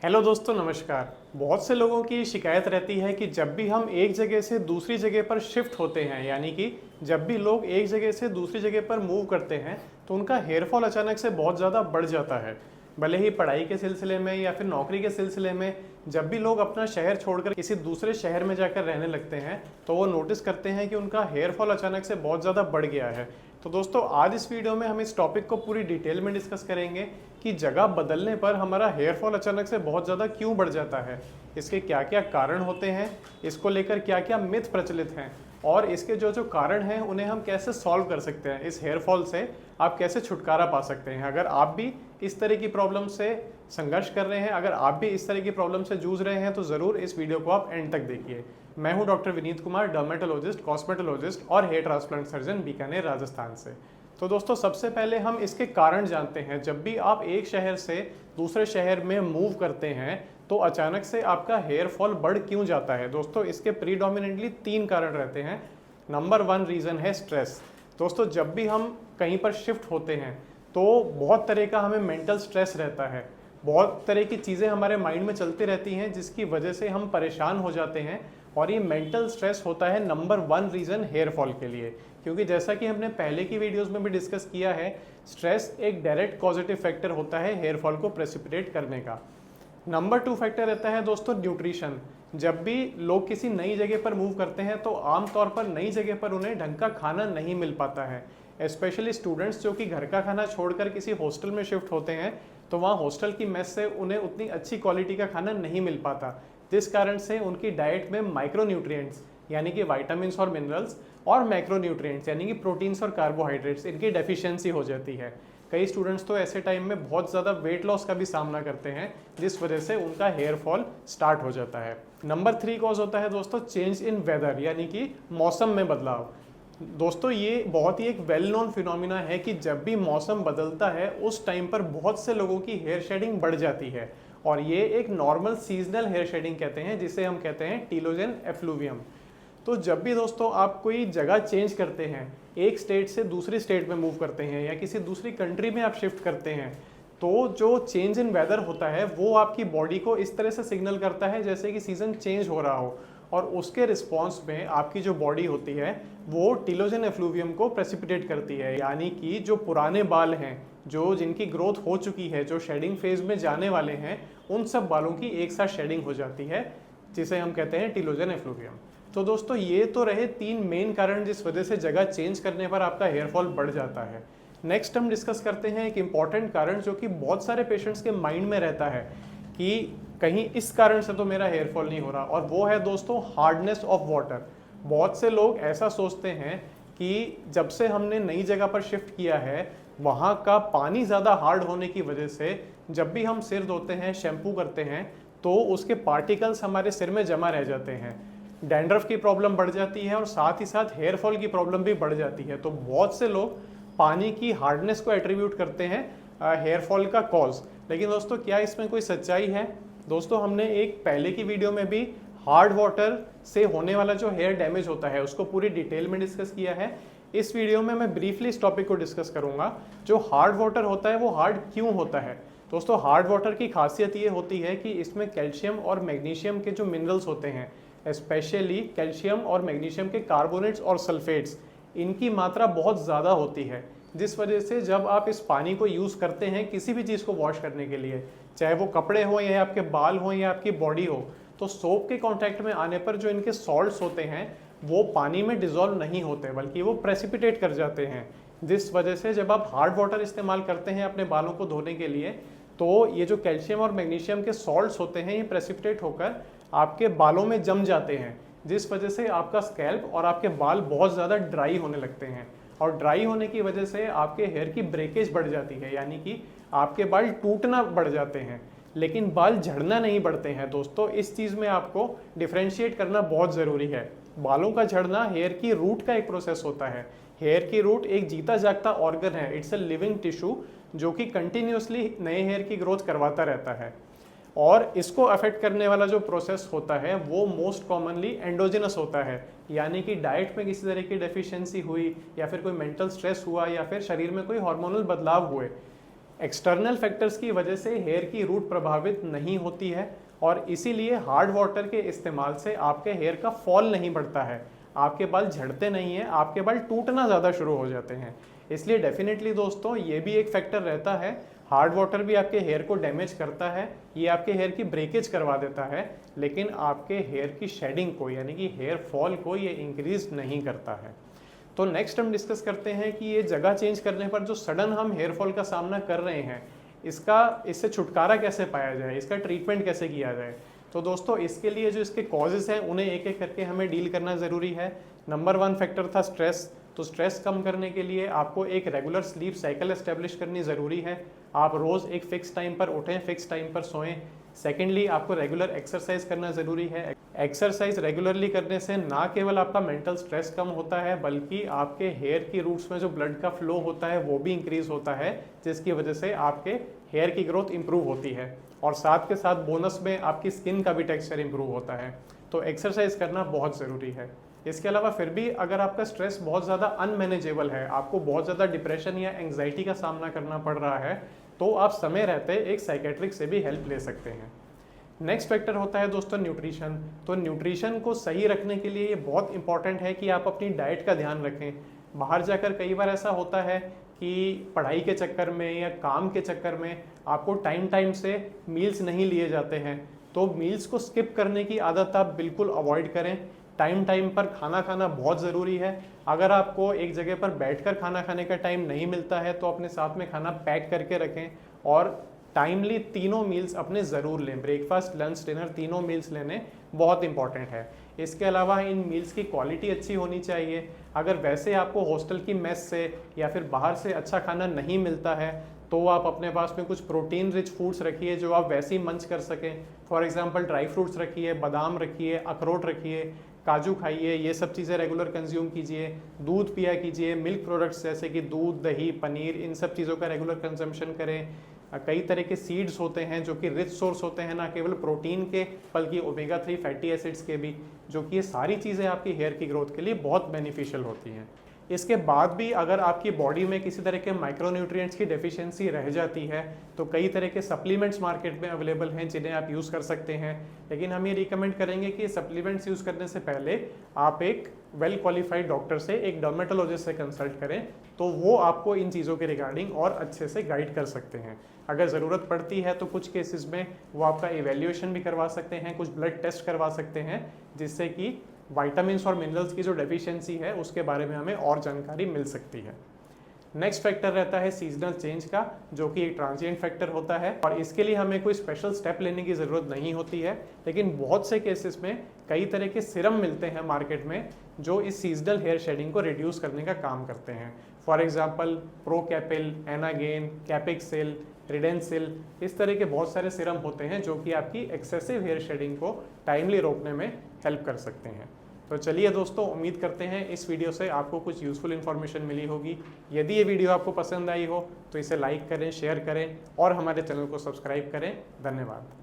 Hello दोस्तों, नमस्कार। बहुत से लोगों की शिकायत रहती है कि जब भी हम एक जगह से दूसरी जगह पर शिफ्ट होते हैं, यानी कि जब भी लोग एक जगह से दूसरी जगह पर मूव करते हैं तो उनका हेयर फॉल अचानक से बहुत ज़्यादा बढ़ जाता है। भले ही पढ़ाई के सिलसिले में या फिर नौकरी के सिलसिले में, जब भी लोग अपना शहर छोड़कर किसी दूसरे शहर में जाकर रहने लगते हैं तो वो नोटिस करते हैं कि उनका हेयर फॉल अचानक से बहुत ज़्यादा बढ़ गया है। तो दोस्तों, आज इस वीडियो में हम इस टॉपिक को पूरी डिटेल में डिस्कस करेंगे कि जगह बदलने पर हमारा हेयर फॉल अचानक से बहुत ज़्यादा क्यों बढ़ जाता है, इसके क्या क्या कारण होते हैं, इसको लेकर क्या क्या मिथ प्रचलित हैं और इसके जो जो कारण हैं उन्हें हम कैसे सॉल्व कर सकते हैं। इस हेयर फॉल से आप कैसे छुटकारा पा सकते हैं। अगर आप भी इस तरह की प्रॉब्लम से संघर्ष कर रहे हैं, अगर आप भी इस तरह की प्रॉब्लम से जूझ रहे हैं तो ज़रूर इस वीडियो को आप एंड तक देखिए। मैं हूं doctor Vineet Kumar, dermatologist, cosmetologist और hair transplant surgeon, Bikaner, Rajasthan से। तो दोस्तों, सबसे पहले हम इसके कारण जानते हैं। जब भी आप एक शहर से दूसरे शहर में मूव करते हैं तो अचानक से आपका हेयर फॉल बढ़ क्यों जाता है। दोस्तों, इसके प्रीडोमिनेंटली 3 कारण रहते हैं। नंबर 1 रीज़न है स्ट्रेस। दोस्तों, जब भी हम कहीं पर शिफ्ट होते हैं तो बहुत तरह का हमें मेंटल स्ट्रेस रहता है, बहुत तरह की चीज़ें हमारे माइंड में चलती रहती हैं जिसकी वजह से हम परेशान हो जाते हैं। और ये मेंटल स्ट्रेस होता है नंबर 1 रीज़न हेयर फॉल के लिए, क्योंकि जैसा कि हमने पहले की वीडियोस में भी डिस्कस किया है, स्ट्रेस एक डायरेक्ट पॉजिटिव फैक्टर होता है हेयर फॉल को प्रेसिपिटेट करने का। नंबर 2 फैक्टर रहता है दोस्तों न्यूट्रिशन। जब भी लोग किसी नई जगह पर मूव करते हैं तो आमतौर पर नई जगह पर उन्हें ढंग का खाना नहीं मिल पाता है। स्पेशली स्टूडेंट्स जो कि घर का खाना छोड़कर किसी हॉस्टल में शिफ्ट होते हैं तो वहाँ हॉस्टल की मेस से उन्हें उतनी अच्छी क्वालिटी का खाना नहीं मिल पाता, जिस कारण से उनकी डाइट में माइक्रोन्यूट्रिएंट्स यानी कि विटामिन्स और मिनरल्स और मैक्रोन्यूट्रिएंट्स यानी कि प्रोटीन्स और कार्बोहाइड्रेट्स, इनकी डेफिशिएंसी हो जाती है। कई स्टूडेंट्स तो ऐसे टाइम में बहुत ज़्यादा वेट लॉस का भी सामना करते हैं, जिस वजह से उनका हेयर फॉल स्टार्ट हो जाता है। नंबर 3 कॉज होता है दोस्तों चेंज इन वेदर, यानी कि मौसम में बदलाव। दोस्तों, ये बहुत ही एक वेल नोन फिनोमिना है कि जब भी मौसम बदलता है उस टाइम पर बहुत से लोगों की हेयर शेडिंग बढ़ जाती है, और ये एक नॉर्मल सीजनल हेयर शेडिंग कहते हैं, जिसे हम कहते हैं टीलोजन एफ्लूवियम। तो जब भी दोस्तों आप कोई जगह चेंज करते हैं, एक स्टेट से दूसरी स्टेट में मूव करते हैं या किसी दूसरी कंट्री में आप शिफ्ट करते हैं, तो जो चेंज इन वेदर होता है वो आपकी बॉडी को इस तरह से सिग्नल करता है जैसे कि सीजन चेंज हो रहा हो, और उसके रिस्पॉन्स में आपकी जो बॉडी होती है वो टीलोजन एफ्लूवियम को प्रेसिपिटेट करती है। यानी कि जो पुराने बाल हैं, जो जिनकी ग्रोथ हो चुकी है, जो शेडिंग फेज में जाने वाले हैं, उन सब बालों की एक साथ शेडिंग हो जाती है, जिसे हम कहते हैं टीलोजन एफ्लूवियम। तो दोस्तों, ये तो रहे 3 मेन कारण जिस वजह से जगह चेंज करने पर आपका हेयर फॉल बढ़ जाता है। नेक्स्ट हम डिस्कस करते हैं एक इंपॉर्टेंट कारण जो कि बहुत सारे पेशेंट्स के माइंड में रहता है कि कहीं इस कारण से तो मेरा हेयर फॉल नहीं हो रहा, और वो है दोस्तों हार्डनेस ऑफ वाटर। बहुत से लोग ऐसा सोचते हैं कि जब से हमने नई जगह पर शिफ्ट किया है वहाँ का पानी ज़्यादा हार्ड होने की वजह से जब भी हम सिर धोते हैं, शैम्पू करते हैं, तो उसके पार्टिकल्स हमारे सिर में जमा रह जाते हैं। डैंड्रफ की प्रॉब्लम बढ़ जाती है और साथ ही साथ हेयर फॉल की प्रॉब्लम भी बढ़ जाती है। तो बहुत से लोग पानी की हार्डनेस को एट्रीब्यूट करते हैं हेयर फॉल का कॉज। लेकिन दोस्तों, क्या इसमें कोई सच्चाई है? दोस्तों, हमने एक पहले की वीडियो में भी हार्ड वाटर से होने वाला जो हेयर डैमेज होता है उसको पूरी डिटेल में डिस्कस किया है। इस वीडियो में मैं ब्रीफली इस टॉपिक को डिस्कस करूंगा। जो हार्ड वाटर होता है वो हार्ड क्यों होता है। दोस्तों, हार्ड वाटर की खासियत ये होती है कि इसमें कैल्शियम और मैग्नीशियम के जो मिनरल्स होते हैं, स्पेशली कैल्शियम और मैग्नीशियम के कार्बोनेट्स और सल्फेट्स, इनकी मात्रा बहुत ज़्यादा होती है, जिस वजह से जब आप इस पानी को यूज़ करते हैं किसी भी चीज़ को वॉश करने के लिए, चाहे वो कपड़े हों या आपके बाल हों या आपकी बॉडी हो, तो सोप के कांटेक्ट में आने पर जो इनके सॉल्ट्स होते हैं वो पानी में डिज़ोल्व नहीं होते, बल्कि वो प्रेसिपिटेट कर जाते हैं। जिस वजह से जब आप हार्ड वाटर इस्तेमाल करते हैं अपने बालों को धोने के लिए, तो ये जो कैल्शियम और मैग्नीशियम के सॉल्ट्स होते हैं ये प्रेसिपिटेट होकर आपके बालों में जम जाते हैं, जिस वजह से आपका स्कैल्प और आपके बाल बहुत ज़्यादा ड्राई होने लगते हैं। और ड्राई होने की वजह से आपके हेयर की ब्रेकेज बढ़ जाती है, यानी कि आपके बाल टूटना बढ़ जाते हैं, लेकिन बाल झड़ना नहीं बढ़ते हैं। दोस्तों, इस चीज़ में आपको डिफ्रेंशिएट करना बहुत ज़रूरी है। बालों का झड़ना हेयर की रूट का एक प्रोसेस होता है। हेयर की रूट एक जीता जागता ऑर्गन है, इट्स अ लिविंग टिश्यू, जो कि कंटिन्यूसली नए हेयर की ग्रोथ करवाता रहता है। और इसको अफेक्ट करने वाला जो प्रोसेस होता है वो मोस्ट कॉमनली एंडोजिनस होता है, यानी कि डाइट में किसी तरह की डेफिशिएंसी हुई, या फिर कोई मेंटल स्ट्रेस हुआ, या फिर शरीर में कोई हार्मोनल बदलाव हुए। एक्सटर्नल फैक्टर्स की वजह से हेयर की रूट प्रभावित नहीं होती है और इसीलिए हार्ड वाटर के इस्तेमाल से आपके हेयर का फॉल नहीं बढ़ता है, आपके बाल झड़ते नहीं हैं, आपके बाल टूटना ज़्यादा शुरू हो जाते हैं। इसलिए डेफिनेटली दोस्तों ये भी एक फैक्टर रहता है, हार्ड वाटर भी आपके हेयर को डैमेज करता है, ये आपके हेयर की ब्रेकेज करवा देता है, लेकिन आपके हेयर की शेडिंग को यानी कि हेयर फॉल को ये इंक्रीज नहीं करता है। तो नेक्स्ट हम डिस्कस करते हैं कि ये जगह चेंज करने पर जो सडन हम हेयर फॉल का सामना कर रहे हैं, इससे छुटकारा कैसे पाया जाए, इसका ट्रीटमेंट कैसे किया जाए। तो दोस्तों इसके लिए जो इसके कॉजेज़ हैं उन्हें एक एक करके हमें डील करना ज़रूरी है। नंबर 1 फैक्टर था स्ट्रेस। तो स्ट्रेस कम करने के लिए आपको एक रेगुलर स्लीप साइकिल एस्टेब्लिश करनी ज़रूरी है। आप रोज़ एक फिक्स टाइम पर उठें, फिक्स टाइम पर सोएं। सेकेंडली आपको रेगुलर एक्सरसाइज करना ज़रूरी है। एक्सरसाइज रेगुलरली करने से ना केवल आपका मेंटल स्ट्रेस कम होता है बल्कि आपके हेयर की रूट्स में जो ब्लड का फ्लो होता है वो भी इंक्रीज होता है, जिसकी वजह से आपके हेयर की ग्रोथ इंप्रूव होती है और साथ के साथ बोनस में आपकी स्किन का भी टेक्सचर इंप्रूव होता है। तो एक्सरसाइज करना बहुत ज़रूरी है। इसके अलावा फिर भी अगर आपका स्ट्रेस बहुत ज़्यादा अनमैनेजेबल है, आपको बहुत ज़्यादा डिप्रेशन या एंग्जाइटी का सामना करना पड़ रहा है, तो आप समय रहते एक साइकेट्रिक से भी हेल्प ले सकते हैं। नेक्स्ट फैक्टर होता है दोस्तों न्यूट्रिशन। तो न्यूट्रिशन को सही रखने के लिए ये बहुत इंपॉर्टेंट है कि आप अपनी डाइट का ध्यान रखें। बाहर जाकर कई बार ऐसा होता है कि पढ़ाई के चक्कर में या काम के चक्कर में आपको टाइम टाइम से मील्स नहीं लिए जाते हैं, तो मील्स को स्किप करने की आदत आप बिल्कुल अवॉइड करें। टाइम टाइम पर खाना खाना बहुत ज़रूरी है। अगर आपको एक जगह पर बैठकर खाना खाने का टाइम नहीं मिलता है तो अपने साथ में खाना पैक करके रखें और टाइमली तीनों मील्स अपने ज़रूर लें। ब्रेकफास्ट, लंच, डिनर तीनों मील्स लेने बहुत इंपॉर्टेंट है। इसके अलावा इन मील्स की क्वालिटी अच्छी होनी चाहिए। अगर वैसे आपको हॉस्टल की मेस से या फिर बाहर से अच्छा खाना नहीं मिलता है तो आप अपने पास में कुछ प्रोटीन रिच फूड्स रखिए जो आप वैसे ही मंच कर सकें। फॉर एग्जांपल ड्राई फ्रूट्स रखिए, बादाम रखिए, अखरोट रखिए, काजू खाइए, ये सब चीज़ें रेगुलर कंज्यूम कीजिए। दूध पिया कीजिए, मिल्क प्रोडक्ट्स जैसे कि दूध, दही, पनीर, इन सब चीज़ों का रेगुलर कंजम्पशन करें। कई तरह के सीड्स होते हैं जो कि रिच सोर्स होते हैं, ना केवल प्रोटीन के बल्कि ओमेगा 3 फैटी एसिड्स के भी, जो कि ये सारी चीज़ें आपकी हेयर की ग्रोथ के लिए बहुत बेनिफिशियल होती हैं। इसके बाद भी अगर आपकी बॉडी में किसी तरह के माइक्रोन्यूट्रिएंट्स की डेफिशिएंसी रह जाती है तो कई तरह के सप्लीमेंट्स मार्केट में अवेलेबल हैं जिन्हें आप यूज़ कर सकते हैं, लेकिन हम ये रिकमेंड करेंगे कि सप्लीमेंट्स यूज़ करने से पहले आप एक वेल क्वालिफाइड डॉक्टर से, एक डर्मेटोलॉजिस्ट से कंसल्ट करें, तो वो आपको इन चीज़ों के रिगार्डिंग और अच्छे से गाइड कर सकते हैं। अगर ज़रूरत पड़ती है तो कुछ केसेस में वो आपका इवैल्यूएशन भी करवा सकते हैं, कुछ ब्लड टेस्ट करवा सकते हैं, जिससे कि विटामिन्स और मिनरल्स की जो डेफिशिएंसी है उसके बारे में हमें और जानकारी मिल सकती है। नेक्स्ट फैक्टर रहता है सीजनल चेंज का, जो कि एक ट्रांजिएंट फैक्टर होता है और इसके लिए हमें कोई स्पेशल स्टेप लेने की ज़रूरत नहीं होती है, लेकिन बहुत से केसेस में कई तरह के सिरम मिलते हैं मार्केट में जो इस सीजनल हेयर शेडिंग को रिड्यूस करने का काम करते हैं। फॉर एग्जांपल प्रोकैपिल, एनागेन, कैपिक्सिल, रिडेंसिल, इस तरह के बहुत सारे सिरम होते हैं जो कि आपकी एक्सेसिव हेयर शेडिंग को टाइमली रोकने में हेल्प कर सकते हैं। तो चलिए दोस्तों, उम्मीद करते हैं इस वीडियो से आपको कुछ यूज़फुल इन्फॉर्मेशन मिली होगी। यदि ये वीडियो आपको पसंद आई हो तो इसे लाइक करें, शेयर करें और हमारे चैनल को सब्सक्राइब करें। धन्यवाद।